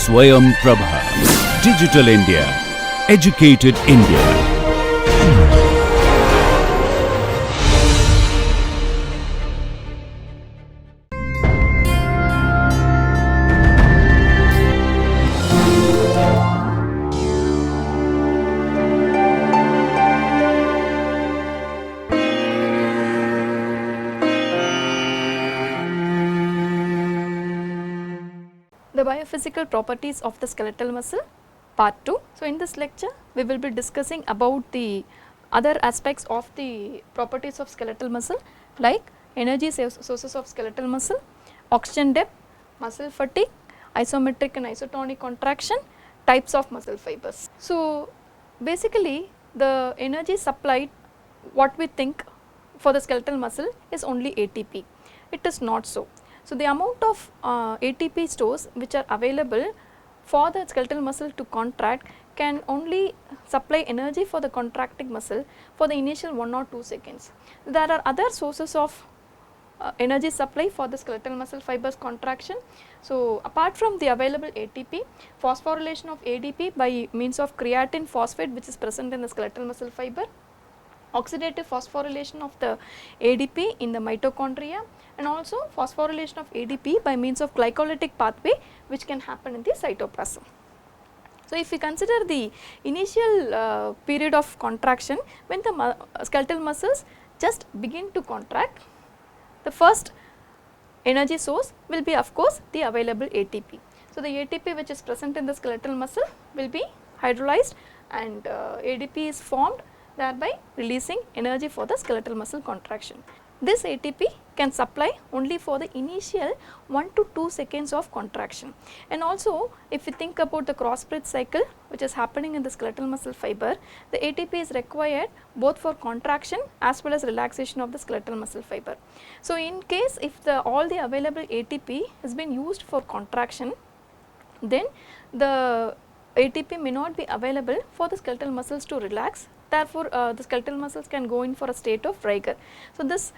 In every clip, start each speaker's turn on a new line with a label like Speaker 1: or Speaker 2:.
Speaker 1: Swayam Prabha. Digital India. Educated India.
Speaker 2: The biophysical properties of the skeletal muscle, part 2. So, in this lecture we will be discussing about the other aspects of the properties of skeletal muscle, like energy sources of skeletal muscle, oxygen depth, muscle fatigue, isometric and isotonic contraction, types of muscle fibers. So, basically the energy supplied, what we think for the skeletal muscle is only ATP. It is not so. So, the amount of ATP stores which are available for the skeletal muscle to contract can only supply energy for the contracting muscle for the initial 1 or 2 seconds. There are other sources of energy supply for the skeletal muscle fibers contraction. So, apart from the available ATP, phosphorylation of ADP by means of creatine phosphate which is present in the skeletal muscle fiber, oxidative phosphorylation of the ADP in the mitochondria, and also phosphorylation of ADP by means of glycolytic pathway which can happen in the cytoplasm. So, if we consider the initial period of contraction, when the skeletal muscles just begin to contract, the first energy source will be of course the available ATP. So, the ATP which is present in the skeletal muscle will be hydrolyzed and ADP is formed, thereby releasing energy for the skeletal muscle contraction. This ATP can supply only for the initial 1 to 2 seconds of contraction. And also if we think about the cross bridge cycle which is happening in the skeletal muscle fiber, the ATP is required both for contraction as well as relaxation of the skeletal muscle fiber. So, in case if all the available ATP has been used for contraction, then the ATP may not be available for the skeletal muscles to relax. Therefore, the skeletal muscles can go in for a state of rigor. So, this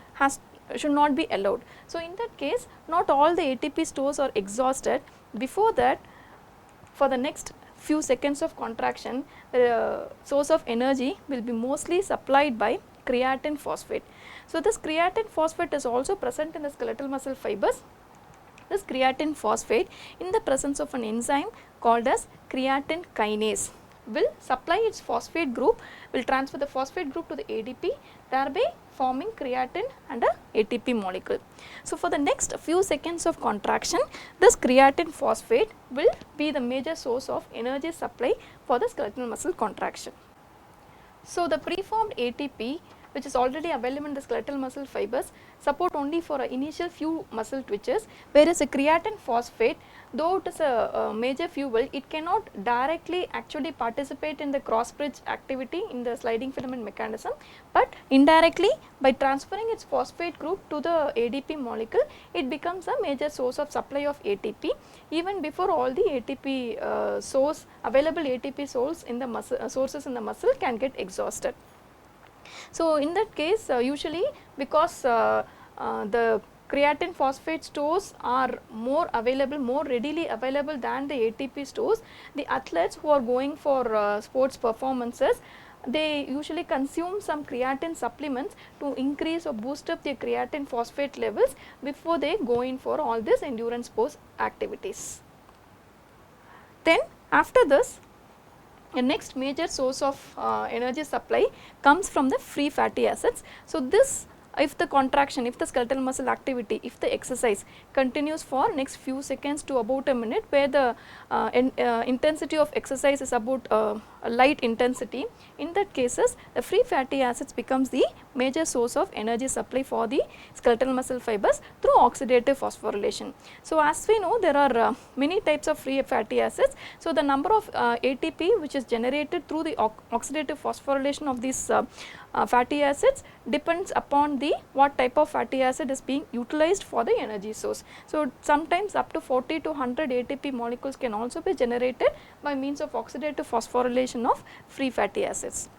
Speaker 2: should not be allowed. So, in that case not all the ATP stores are exhausted. Before that, for the next few seconds of contraction, the source of energy will be mostly supplied by creatine phosphate. So, this creatine phosphate is also present in the skeletal muscle fibers. This creatine phosphate, in the presence of an enzyme called as creatine kinase, will supply its phosphate group, will transfer the phosphate group to the ADP, thereby forming creatine and a ATP molecule. So, for the next few seconds of contraction, this creatine phosphate will be the major source of energy supply for the skeletal muscle contraction. So, the preformed ATP which is already available in the skeletal muscle fibers support only for an initial few muscle twitches, whereas a creatine phosphate, though it is a major fuel, it cannot directly actually participate in the cross bridge activity in the sliding filament mechanism, but indirectly by transferring its phosphate group to the ADP molecule, it becomes a major source of supply of ATP even before all the ATP available ATP sources in the muscle can get exhausted. So, in that case usually because the creatine phosphate stores are more readily available than the ATP stores, the athletes who are going for sports performances, they usually consume some creatine supplements to increase or boost up their creatine phosphate levels before they go in for all these endurance sports activities. Then after this, the next major source of energy supply comes from the free fatty acids. So, this if the contraction, if the skeletal muscle activity, if the exercise continues for next few seconds to about a minute, where the intensity of exercise is about a light intensity, in that cases the free fatty acids becomes the major source of energy supply for the skeletal muscle fibers through oxidative phosphorylation. So, as we know, there are many types of free fatty acids. So, the number of ATP which is generated through the oxidative phosphorylation of these fatty acids depends upon the what type of fatty acid is being utilized for the energy source. So, sometimes up to 40 to 100 ATP molecules can also be generated by means of oxidative phosphorylation of free fatty acids.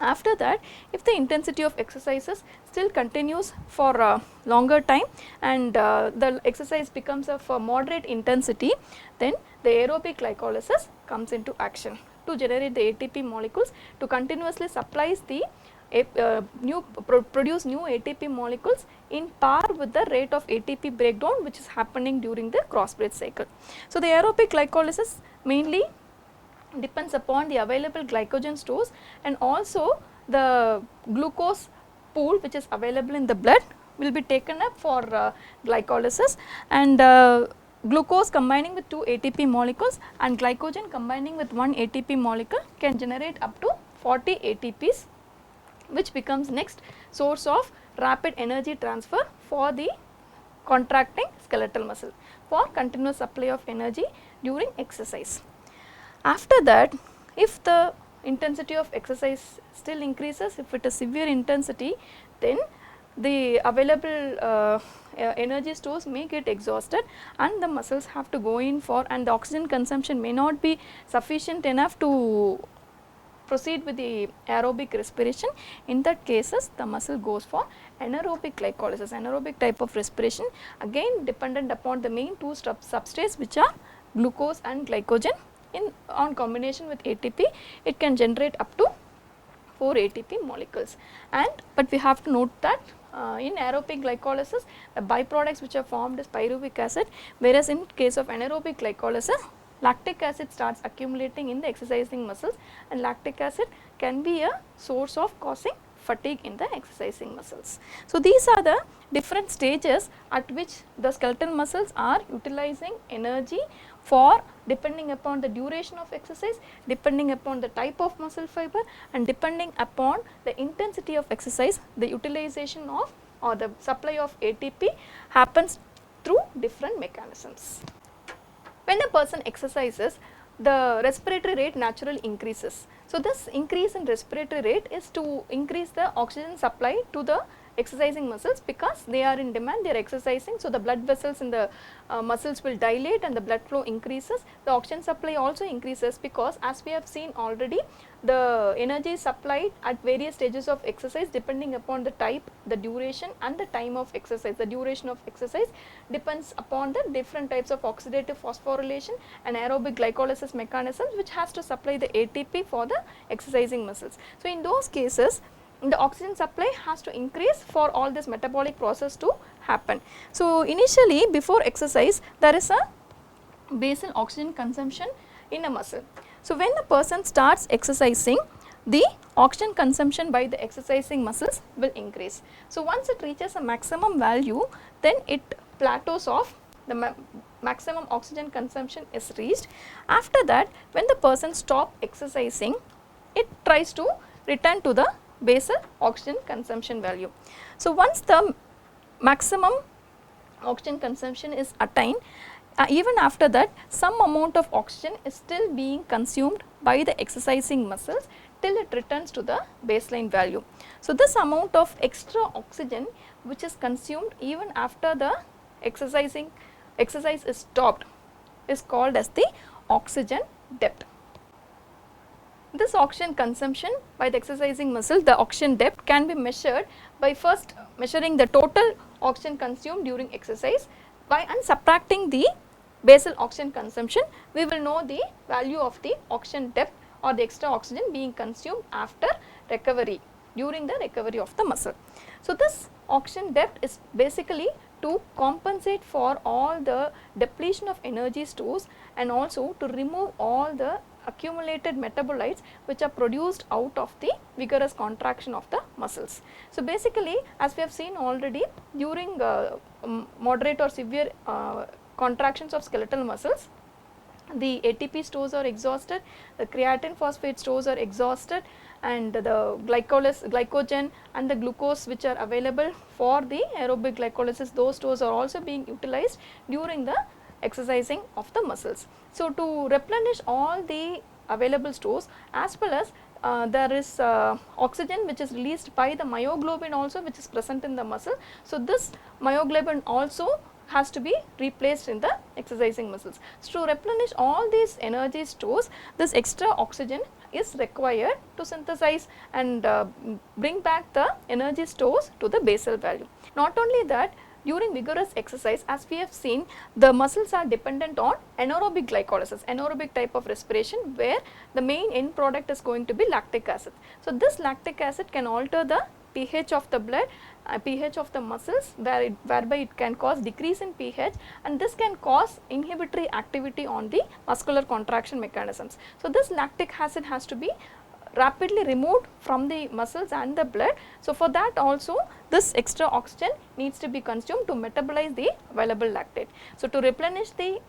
Speaker 2: After that, if the intensity of exercises still continues for a longer time and the exercise becomes of a moderate intensity, then the aerobic glycolysis comes into action to generate the ATP molecules to continuously supplies the produce new ATP molecules in par with the rate of ATP breakdown which is happening during the cross bridge cycle. So, the aerobic glycolysis mainly depends upon the available glycogen stores and also the glucose pool which is available in the blood will be taken up for glycolysis, and glucose combining with 2 ATP molecules and glycogen combining with 1 ATP molecule can generate up to 40 ATPs, which becomes next source of rapid energy transfer for the contracting skeletal muscle for continuous supply of energy during exercise. After that, if the intensity of exercise still increases, if it is severe intensity, then the available energy stores may get exhausted and the muscles have to go in for, and the oxygen consumption may not be sufficient enough to proceed with the aerobic respiration. In that cases, the muscle goes for anaerobic glycolysis, anaerobic type of respiration, again dependent upon the main two substrates which are glucose and glycogen. In on combination with ATP, it can generate up to 4 ATP molecules, and but we have to note that in aerobic glycolysis the byproducts which are formed is pyruvic acid, whereas in case of anaerobic glycolysis lactic acid starts accumulating in the exercising muscles, and lactic acid can be a source of causing fatigue in the exercising muscles. So, these are the different stages at which the skeletal muscles are utilizing energy for, depending upon the duration of exercise, depending upon the type of muscle fiber, and depending upon the intensity of exercise, the utilization of or the supply of ATP happens through different mechanisms. When a person exercises, the respiratory rate naturally increases. So, this increase in respiratory rate is to increase the oxygen supply to the exercising muscles because they are in demand, they are exercising. So, the blood vessels in the muscles will dilate and the blood flow increases. The oxygen supply also increases because, as we have seen already, the energy is supplied at various stages of exercise depending upon the type, the duration and the time of exercise. The duration of exercise depends upon the different types of oxidative phosphorylation and aerobic glycolysis mechanisms which has to supply the ATP for the exercising muscles. So, in those cases, the oxygen supply has to increase for all this metabolic process to happen. So, initially before exercise there is a basal oxygen consumption in a muscle. So, when the person starts exercising, the oxygen consumption by the exercising muscles will increase. So, once it reaches a maximum value, then it plateaus off, the maximum oxygen consumption is reached. After that, when the person stops exercising, it tries to return to the basal oxygen consumption value. So, once the maximum oxygen consumption is attained, even after that some amount of oxygen is still being consumed by the exercising muscles till it returns to the baseline value. So, this amount of extra oxygen which is consumed even after the exercise is stopped is called as the oxygen depth. This oxygen consumption by the exercising muscle, the oxygen depth, can be measured by first measuring the total oxygen consumed during exercise and subtracting the basal oxygen consumption. We will know the value of the oxygen depth or the extra oxygen being consumed after recovery, during the recovery of the muscle. So, this oxygen depth is basically to compensate for all the depletion of energy stores and also to remove all the accumulated metabolites which are produced out of the vigorous contraction of the muscles. So, basically as we have seen already, during moderate or severe contractions of skeletal muscles, the ATP stores are exhausted, the creatine phosphate stores are exhausted, and the glycogen and the glucose which are available for the aerobic glycolysis, those stores are also being utilized during the exercising of the muscles. So, to replenish all the available stores, as well as there is oxygen which is released by the myoglobin also, which is present in the muscle. So, this myoglobin also has to be replaced in the exercising muscles. So to replenish all these energy stores, this extra oxygen is required to synthesize and bring back the energy stores to the basal value. Not only that, during vigorous exercise, as we have seen, the muscles are dependent on anaerobic glycolysis, anaerobic type of respiration, where the main end product is going to be lactic acid. So this lactic acid can alter the pH of the blood, pH of the muscles, whereby it can cause decrease in pH, and this can cause inhibitory activity on the muscular contraction mechanisms. So this lactic acid has to be rapidly removed from the muscles and the blood. So for that also this extra oxygen needs to be consumed to metabolize the available lactate. So to replenish the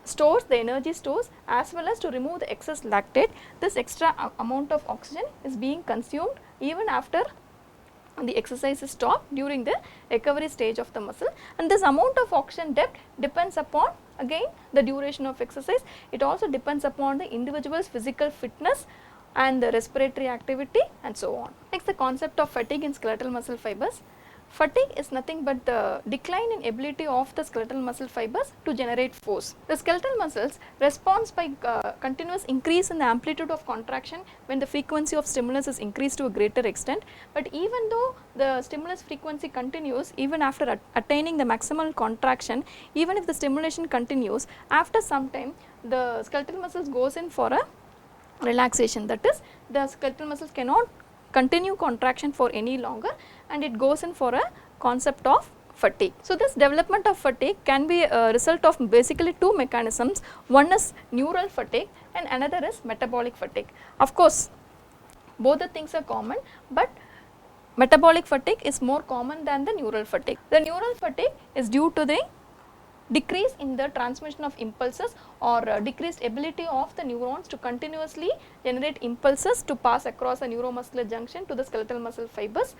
Speaker 2: stores, the energy stores, as well as to remove the excess lactate, this extra amount of oxygen is being consumed even after the exercise is stopped during the recovery stage of the muscle, and this amount of oxygen depth depends upon again the duration of exercise. It also depends upon the individual's physical fitness and the respiratory activity and so on. Next, the concept of fatigue in skeletal muscle fibers. Fatigue is nothing but the decline in ability of the skeletal muscle fibers to generate force. The skeletal muscles responds by continuous increase in the amplitude of contraction when the frequency of stimulus is increased to a greater extent, but even though the stimulus frequency continues even after attaining the maximal contraction, even if the stimulation continues, after some time the skeletal muscles goes in for a relaxation, that is the skeletal muscles cannot continue contraction for any longer and it goes in for a concept of fatigue. So this development of fatigue can be a result of basically two mechanisms. One is neural fatigue and another is metabolic fatigue. Of course both the things are common, but metabolic fatigue is more common than the neural fatigue. The neural fatigue is due to the decrease in the transmission of impulses or decreased ability of the neurons to continuously generate impulses to pass across a neuromuscular junction to the skeletal muscle fibers,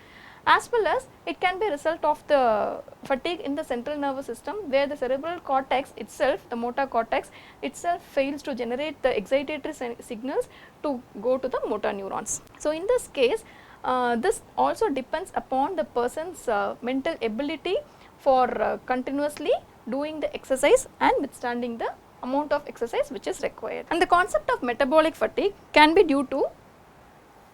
Speaker 2: as well as it can be a result of the fatigue in the central nervous system, where the cerebral cortex itself, the motor cortex itself fails to generate the excitatory signals to go to the motor neurons. So in this case this also depends upon the person's mental ability for continuously doing the exercise and withstanding the amount of exercise which is required. And the concept of metabolic fatigue can be due to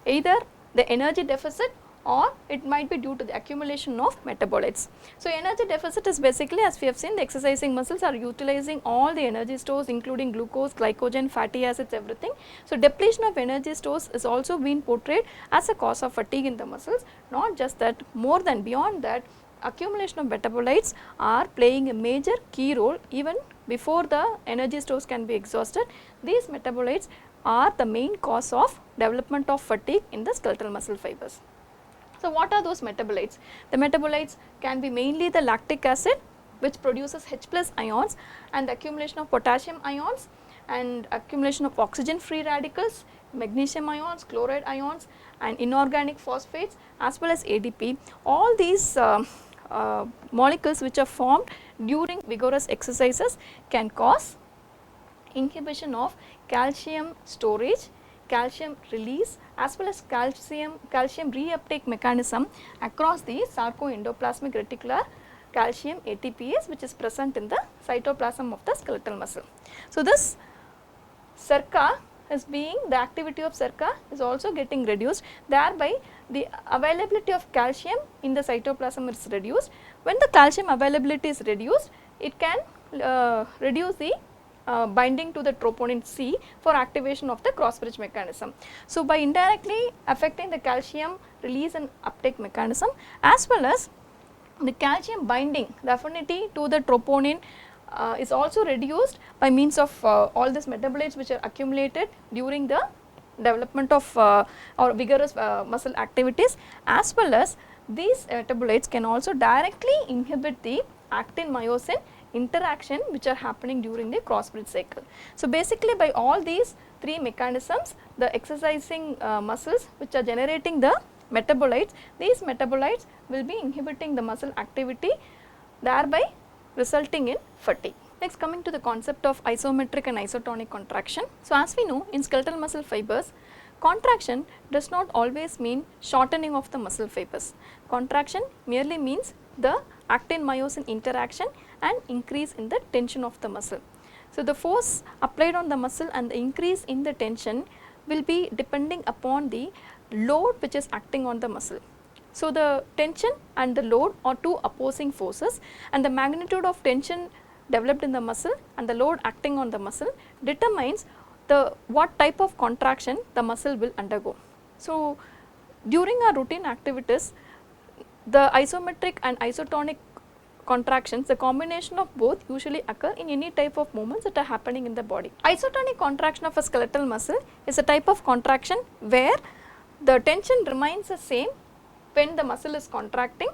Speaker 2: either the energy deficit or it might be due to the accumulation of metabolites. So energy deficit is basically, as we have seen, the exercising muscles are utilizing all the energy stores including glucose, glycogen, fatty acids, everything. So depletion of energy stores is also being portrayed as a cause of fatigue in the muscles. Not just that, more than beyond that, accumulation of metabolites are playing a major key role even before the energy stores can be exhausted. These metabolites are the main cause of development of fatigue in the skeletal muscle fibers. So what are those metabolites? The metabolites can be mainly the lactic acid, which produces H+ ions, and the accumulation of potassium ions and accumulation of oxygen free radicals, magnesium ions, chloride ions and inorganic phosphates, as well as ADP. All these molecules which are formed during vigorous exercises can cause inhibition of calcium storage, calcium release, as well as calcium reuptake mechanism across the sarcoendoplasmic reticular calcium ATPase, which is present in the cytoplasm of the skeletal muscle. So this SERCA is being, the activity of SERCA is also getting reduced, thereby the availability of calcium in the cytoplasm is reduced. When the calcium availability is reduced, it can reduce the binding to the troponin C for activation of the cross bridge mechanism. So by indirectly affecting the calcium release and uptake mechanism, as well as the calcium binding, the affinity to the troponin is also reduced by means of all these metabolites which are accumulated during the development of or vigorous muscle activities, as well as these metabolites can also directly inhibit the actin-myosin interaction which are happening during the cross bridge cycle. So basically by all these three mechanisms, the exercising muscles which are generating the metabolites, these metabolites will be inhibiting the muscle activity, thereby resulting in fatigue. Next, coming to the concept of isometric and isotonic contraction. So as we know, in skeletal muscle fibers, contraction does not always mean shortening of the muscle fibers. Contraction merely means the actin-myosin interaction and increase in the tension of the muscle. So, the force applied on the muscle and the increase in the tension will be depending upon the load which is acting on the muscle. So, the tension and the load are two opposing forces, and the magnitude of tension developed in the muscle and the load acting on the muscle determines the what type of contraction the muscle will undergo. So, during our routine activities, the isometric and isotonic contractions, the combination of both usually occur in any type of movements that are happening in the body. Isotonic contraction of a skeletal muscle is a type of contraction where the tension remains the same when the muscle is contracting,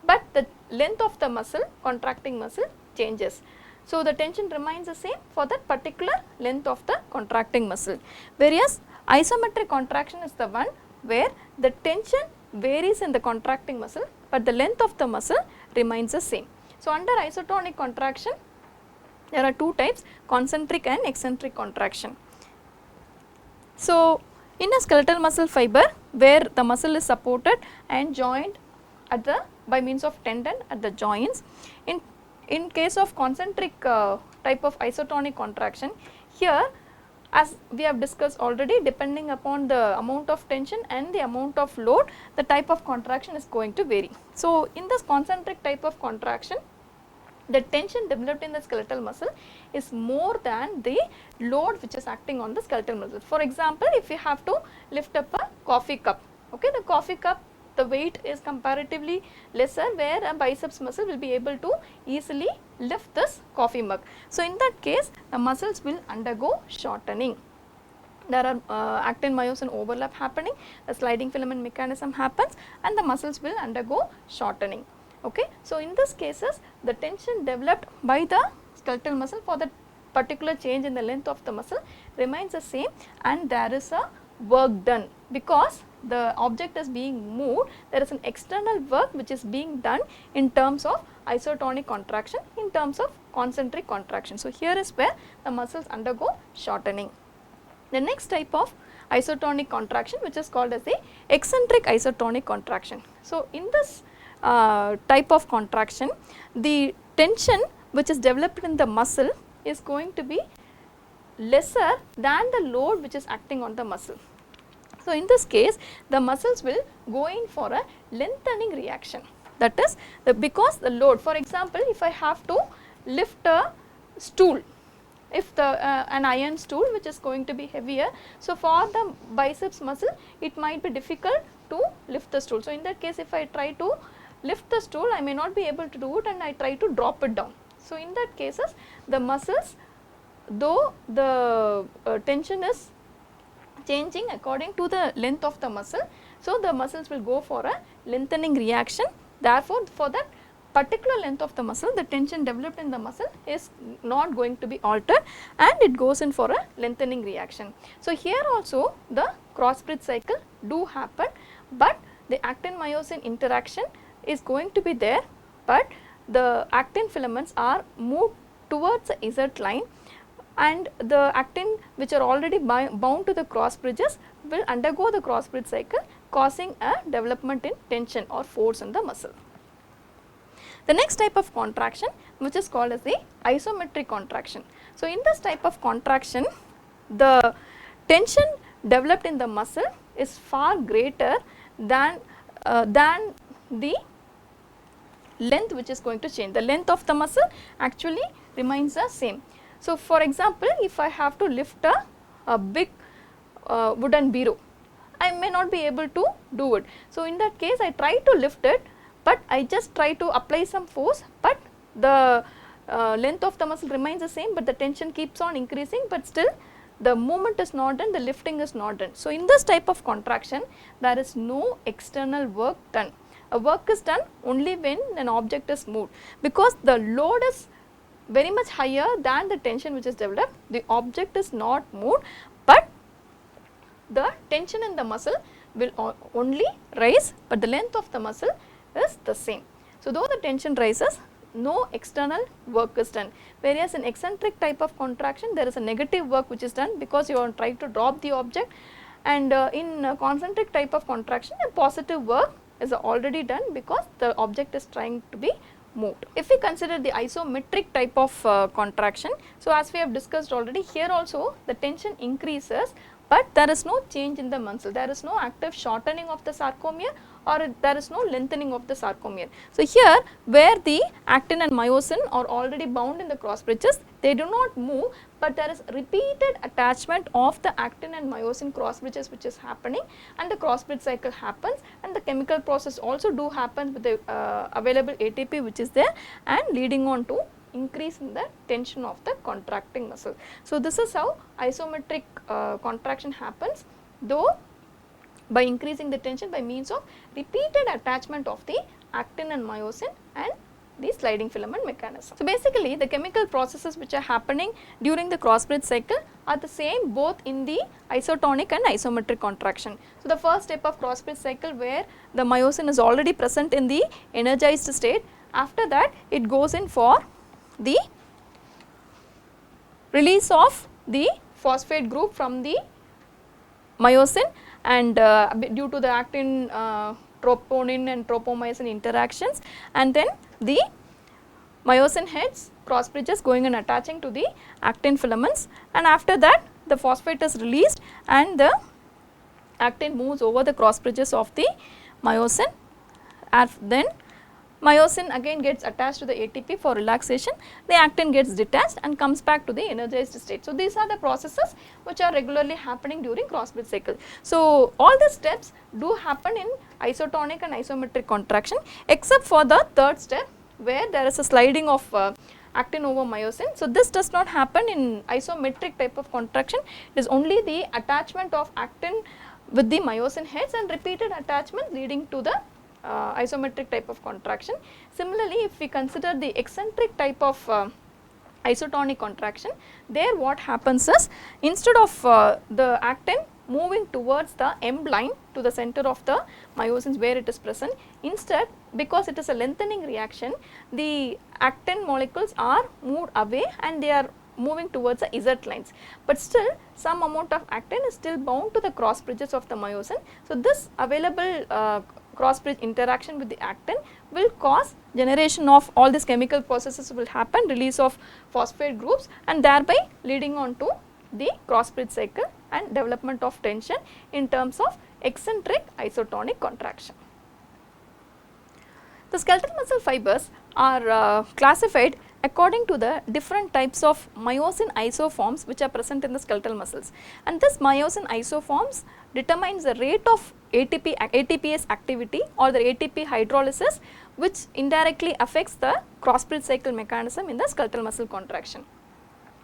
Speaker 2: but the length of the muscle, contracting muscle, changes. So, the tension remains the same for that particular length of the contracting muscle, whereas isometric contraction is the one where the tension varies in the contracting muscle, but the length of the muscle remains the same. So, under isotonic contraction there are two types, concentric and eccentric contraction. So, in a skeletal muscle fiber where the muscle is supported and joined at the by means of tendon at the joints, in case of concentric type of isotonic contraction, here as we have discussed already, depending upon the amount of tension and the amount of load, the type of contraction is going to vary. So, in this concentric type of contraction, the tension developed in the skeletal muscle is more than the load which is acting on the skeletal muscle. For example, if you have to lift up a coffee cup, okay, the coffee cup, the weight is comparatively lesser, where a biceps muscle will be able to easily lift this coffee mug. So, in that case the muscles will undergo shortening. There are actin myosin overlap happening, the sliding filament mechanism happens and the muscles will undergo shortening. Okay. So, in these cases the tension developed by the skeletal muscle for that particular change in the length of the muscle remains the same, and there is a work done because the object is being moved, there is an external work which is being done in terms of isotonic contraction, in terms of concentric contraction. So, here is where the muscles undergo shortening. The next type of isotonic contraction, which is called as the eccentric isotonic contraction. So, in this type of contraction, the tension which is developed in the muscle is going to be lesser than the load which is acting on the muscle. So, in this case the muscles will go in for a lengthening reaction, that is because the load, for example, if I have to lift a stool, if the an iron stool which is going to be heavier, so for the biceps muscle it might be difficult to lift the stool. So, in that case if I try to lift the stool, I may not be able to do it and I try to drop it down. So, in that cases the muscles, though the tension is changing according to the length of the muscle, so the muscles will go for a lengthening reaction. Therefore, for that particular length of the muscle, the tension developed in the muscle is not going to be altered and it goes in for a lengthening reaction. So, here also the cross bridge cycle do happen, but the actin myosin interaction is going to be there, but the actin filaments are moved towards the Z line, and the actin which are already bound to the cross bridges will undergo the cross bridge cycle, causing a development in tension or force in the muscle. The next type of contraction, which is called as the isometric contraction. So, in this type of contraction, the tension developed in the muscle is far greater than the length which is going to change. The length of the muscle actually remains the same. So, for example, if I have to lift a big wooden bureau, I may not be able to do it. So, in that case I try to lift it, but I just try to apply some force, but the length of the muscle remains the same, but the tension keeps on increasing, but still the movement is not done, the lifting is not done. So, in this type of contraction there is no external work done. A work is done only when an object is moved, because the load is very much higher than the tension which is developed. The object is not moved, but the tension in the muscle will only rise, but the length of the muscle is the same. So, though the tension rises, no external work is done, whereas in eccentric type of contraction there is a negative work which is done because you are trying to drop the object, and in concentric type of contraction a positive work is already done because the object is trying to be moved. If we consider the isometric type of contraction, so as we have discussed already, here also the tension increases, but there is no change in the muscle, there is no active shortening of the sarcomere or there is no lengthening of the sarcomere. So here where the actin and myosin are already bound in the cross bridges, they do not move, but there is repeated attachment of the actin and myosin cross bridges which is happening, and the cross bridge cycle happens, and the chemical process also do happen with the available ATP which is there, and leading on to increase in the tension of the contracting muscle. So this is how isometric contraction happens, though by increasing the tension by means of repeated attachment of the actin and myosin and the sliding filament mechanism. So basically the chemical processes which are happening during the cross bridge cycle are the same both in the isotonic and isometric contraction. So the first step of cross bridge cycle where the myosin is already present in the energized state, after that it goes in for the release of the phosphate group from the myosin, and due to the actin troponin and tropomyosin interactions, and then the myosin heads cross bridges going and attaching to the actin filaments, and after that the phosphate is released and the actin moves over the cross bridges of the myosin, and then myosin again gets attached to the ATP for relaxation, the actin gets detached and comes back to the energized state. So these are the processes which are regularly happening during cross bridge cycle. So all the steps do happen in isotonic and isometric contraction, except for the third step where there is a sliding of actin over myosin. So this does not happen in isometric type of contraction, it is only the attachment of actin with the myosin heads and repeated attachment leading to the isometric type of contraction. Similarly, if we consider the eccentric type of isotonic contraction, there what happens is, instead of the actin moving towards the M line to the center of the myosins where it is present, instead, because it is a lengthening reaction, the actin molecules are moved away and they are moving towards the Z lines, but still some amount of actin is still bound to the cross bridges of the myosin. So this available cross bridge interaction with the actin will cause generation of all these chemical processes will happen, release of phosphate groups, and thereby leading on to the cross bridge cycle and development of tension in terms of eccentric isotonic contraction. The skeletal muscle fibers are classified according to the different types of myosin isoforms which are present in the skeletal muscles, and this myosin isoforms determines the rate of ATPase activity or the ATP hydrolysis, which indirectly affects the cross bridge cycle mechanism in the skeletal muscle contraction.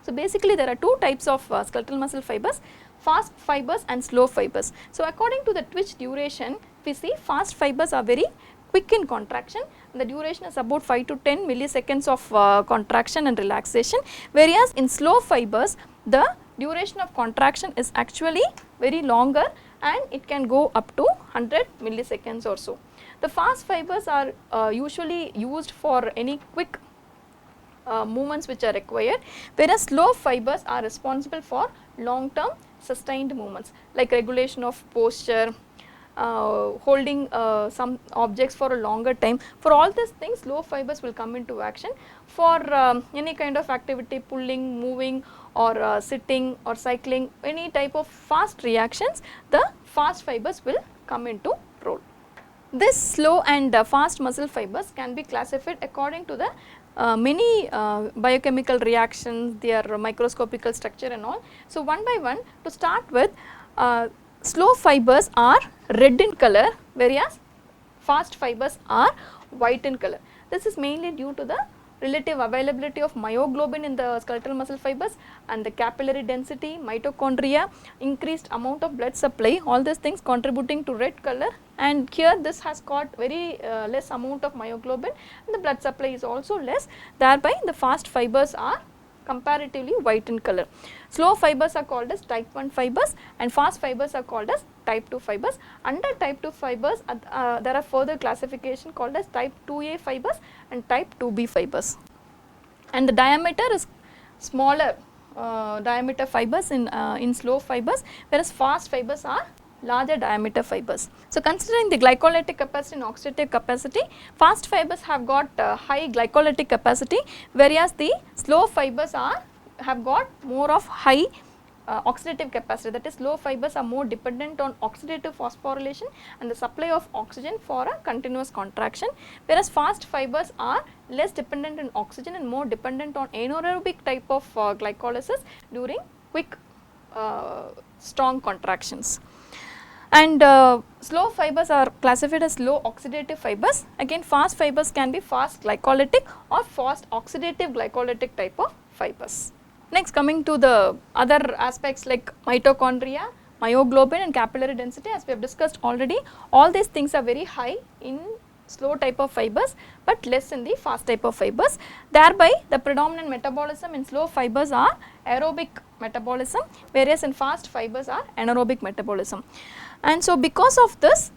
Speaker 2: So basically there are two types of skeletal muscle fibers, fast fibers and slow fibers. So according to the twitch duration, we see fast fibers are very quick in contraction, the duration is about 5 to 10 milliseconds of contraction and relaxation, whereas in slow fibers the duration of contraction is actually very longer and it can go up to 100 milliseconds or so. The fast fibers are usually used for any quick movements which are required, whereas slow fibers are responsible for long term sustained movements like regulation of posture, holding some objects for a longer time. For all these things slow fibers will come into action. For any kind of activity, pulling, moving or sitting or cycling, any type of fast reactions, the fast fibers will come into role. This slow and fast muscle fibers can be classified according to the many biochemical reactions, their microscopical structure and all. So one by one, to start with, slow fibers are red in color, whereas fast fibers are white in color. This is mainly due to the relative availability of myoglobin in the skeletal muscle fibers and the capillary density, mitochondria, increased amount of blood supply, all these things contributing to red color, and here this has got very less amount of myoglobin and the blood supply is also less, thereby the fast fibers are comparatively white in color. Slow fibers are called as type 1 fibers and fast fibers are called as type 2 fibers. Under type 2 fibers there are further classification called as type 2A fibers and type 2B fibers, and the diameter is smaller diameter fibers in slow fibers, whereas fast fibers are larger diameter fibers. So considering the glycolytic capacity and oxidative capacity, fast fibers have got high glycolytic capacity, whereas the slow fibers have got more of high oxidative capacity, that is slow fibers are more dependent on oxidative phosphorylation and the supply of oxygen for a continuous contraction, whereas fast fibers are less dependent on oxygen and more dependent on anaerobic type of glycolysis during quick strong contractions. And slow fibers are classified as low oxidative fibers. Again, fast fibers can be fast glycolytic or fast oxidative glycolytic type of fibers. Next, coming to the other aspects like mitochondria, myoglobin and capillary density, as we have discussed already, all these things are very high in slow type of fibers but less in the fast type of fibers. Thereby the predominant metabolism in slow fibers are aerobic metabolism, whereas in fast fibers are anaerobic metabolism. And so because of this,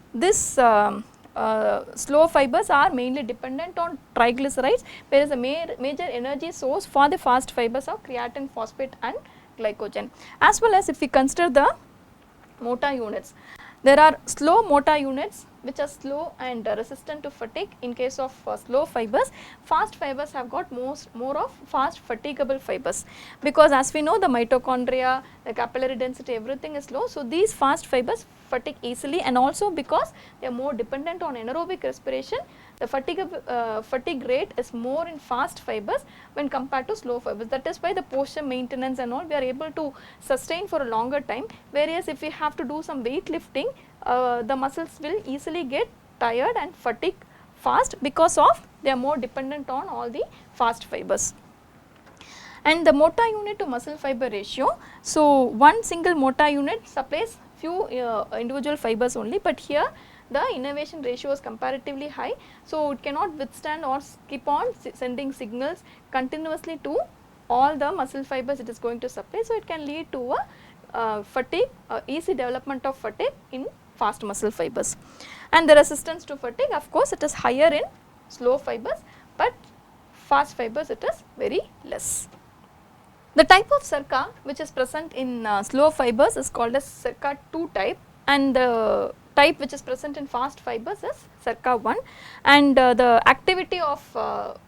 Speaker 2: slow fibers are mainly dependent on triglycerides, whereas the major energy source for the fast fibers are creatine, phosphate and glycogen. As well as if we consider the motor units, there are slow motor units which are slow and resistant to fatigue. In case of slow fibers, fast fibers have got more of fast fatigable fibers, because as we know the mitochondria, the capillary density, everything is low. So these fast fibers fatigue easily, and also because they are more dependent on anaerobic respiration, the fatigue rate is more in fast fibers when compared to slow fibers. That is why the posture maintenance and all we are able to sustain for a longer time, whereas if we have to do some weight lifting, the muscles will easily get tired and fatigue fast because of they are more dependent on all the fast fibers. And the motor unit to muscle fiber ratio, so one single motor unit supplies few individual fibers only, but here the innervation ratio is comparatively high, so it cannot withstand or keep on sending signals continuously to all the muscle fibers it is going to supply. So it can lead to a fatigue, easy development of fatigue in fast muscle fibers. And the resistance to fatigue, of course it is higher in slow fibers, but fast fibers it is very less. The type of Sirca which is present in slow fibers is called as Sirca 2 type, and the type which is present in fast fibers is Sirca 1, and the activity of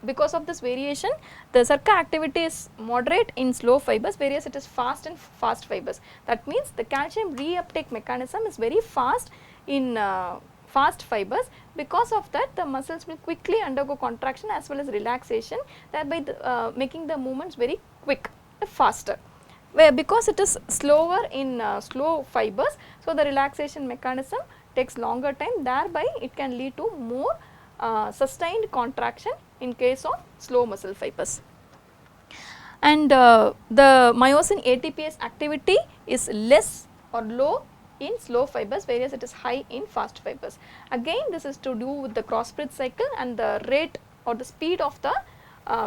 Speaker 2: because of this variation, the Sirca activity is moderate in slow fibers, whereas it is fast in fast fibers. That means the calcium reuptake mechanism is very fast in fast fibers. Because of that, the muscles will quickly undergo contraction as well as relaxation, thereby making the movements very quick, faster. Where because it is slower in slow fibers, so the relaxation mechanism takes longer time, thereby it can lead to more sustained contraction in case of slow muscle fibers. And the myosin ATPase activity is less or low in slow fibers, whereas it is high in fast fibers. Again, this is to do with the cross bridge cycle and the rate or the speed of the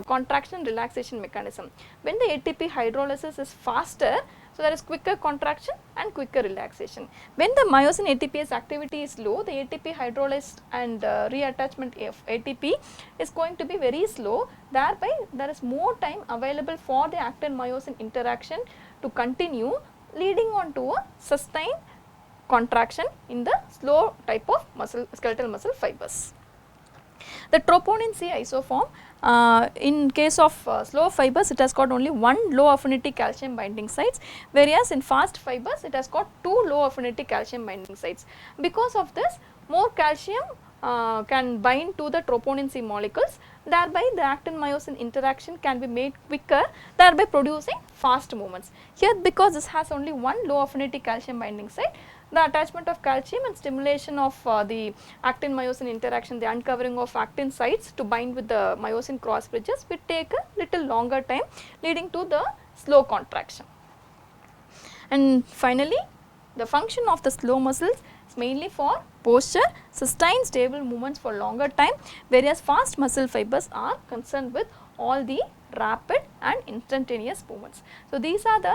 Speaker 2: contraction and relaxation mechanism. When the ATP hydrolysis is faster, so there is quicker contraction and quicker relaxation. When the myosin ATPase activity is low, the ATP hydrolyzed and reattachment of ATP is going to be very slow, thereby there is more time available for the actin myosin interaction to continue, leading on to a sustained contraction in the slow type of skeletal muscle fibers. The troponin C isoform, in case of slow fibers it has got only one low affinity calcium binding sites, whereas in fast fibers it has got two low affinity calcium binding sites. Because of this, more calcium can bind to the troponin C molecules, thereby the actin myosin interaction can be made quicker, thereby producing fast movements. Here, because this has only one low affinity calcium binding site, the attachment of calcium and stimulation of the actin myosin interaction, the uncovering of actin sites to bind with the myosin cross bridges will take a little longer time, leading to the slow contraction. And finally, the function of the slow muscles is mainly for posture, sustained stable movements for longer time, whereas fast muscle fibers are concerned with all the rapid and instantaneous movements. So these are the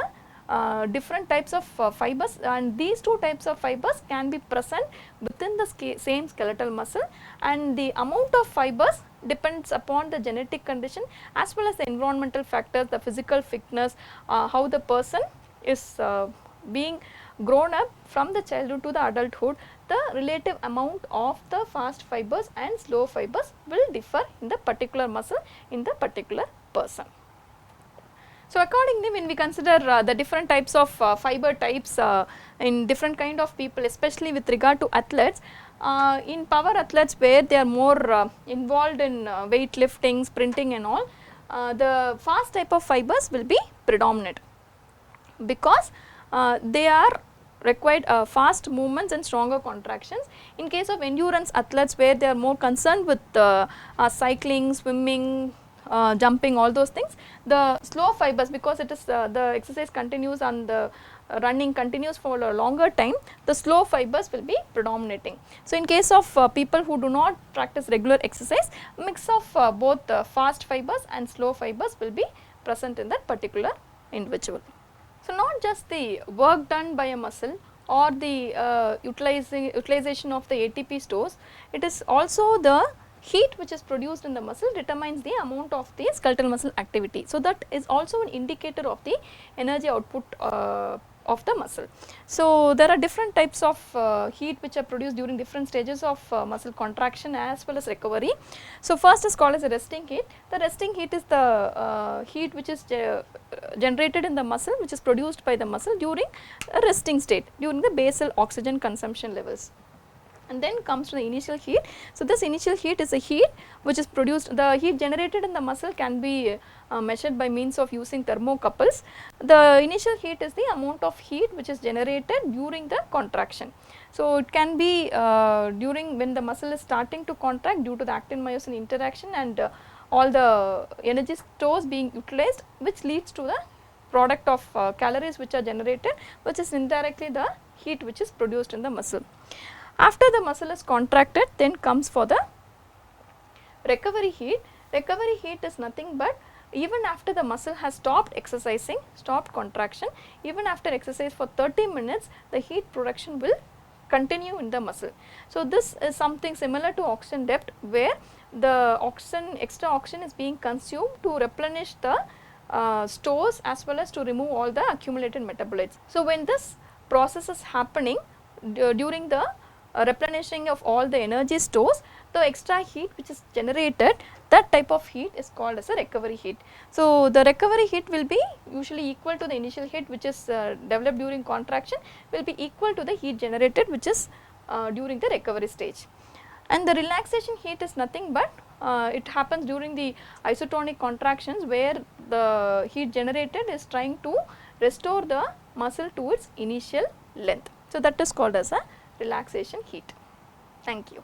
Speaker 2: different types of fibers, and these two types of fibers can be present within the same skeletal muscle, and the amount of fibers depends upon the genetic condition as well as the environmental factors, the physical fitness, how the person is being grown up from the childhood to the adulthood, the relative amount of the fast fibers and slow fibers will differ in the particular muscle in the particular person. So, accordingly, when we consider the different types of fiber types in different kind of people, especially with regard to athletes, in power athletes where they are more involved in weightlifting, sprinting and all, the fast type of fibers will be predominant, because they are required fast movements and stronger contractions. In case of endurance athletes where they are more concerned with cycling, swimming, jumping, all those things, the slow fibers, because it is the exercise continues and the running continues for a longer time, the slow fibers will be predominating. So, in case of people who do not practice regular exercise, mix of both fast fibers and slow fibers will be present in that particular individual. So, not just the work done by a muscle or the utilization of the ATP stores, it is also the heat which is produced in the muscle determines the amount of the skeletal muscle activity. So, that is also an indicator of the energy output of the muscle. So, there are different types of heat which are produced during different stages of muscle contraction as well as recovery. So, first is called as a resting heat. The resting heat is the heat which is generated in the muscle, which is produced by the muscle during a resting state, during the basal oxygen consumption levels. And then comes to the initial heat. So, this initial heat is a heat which is produced, the heat generated in the muscle can be measured by means of using thermocouples. The initial heat is the amount of heat which is generated during the contraction. So, it can be during when the muscle is starting to contract due to the actin myosin interaction and all the energy stores being utilized, which leads to the product of calories which are generated, which is indirectly the heat which is produced in the muscle. After the muscle is contracted, then comes for the recovery heat. Recovery heat is nothing but even after the muscle has stopped exercising, stopped contraction, even after exercise for 30 minutes, the heat production will continue in the muscle. So, this is something similar to oxygen depth, where the oxygen, extra oxygen is being consumed to replenish the stores as well as to remove all the accumulated metabolites. So, when this process is happening during the replenishing of all the energy stores, the extra heat which is generated, that type of heat is called as a recovery heat. So, the recovery heat will be usually equal to the initial heat which is developed during contraction, will be equal to the heat generated which is during the recovery stage. And the relaxation heat is nothing but it happens during the isotonic contractions, where the heat generated is trying to restore the muscle to its initial length. So, that is called as a relaxation heat. Thank you.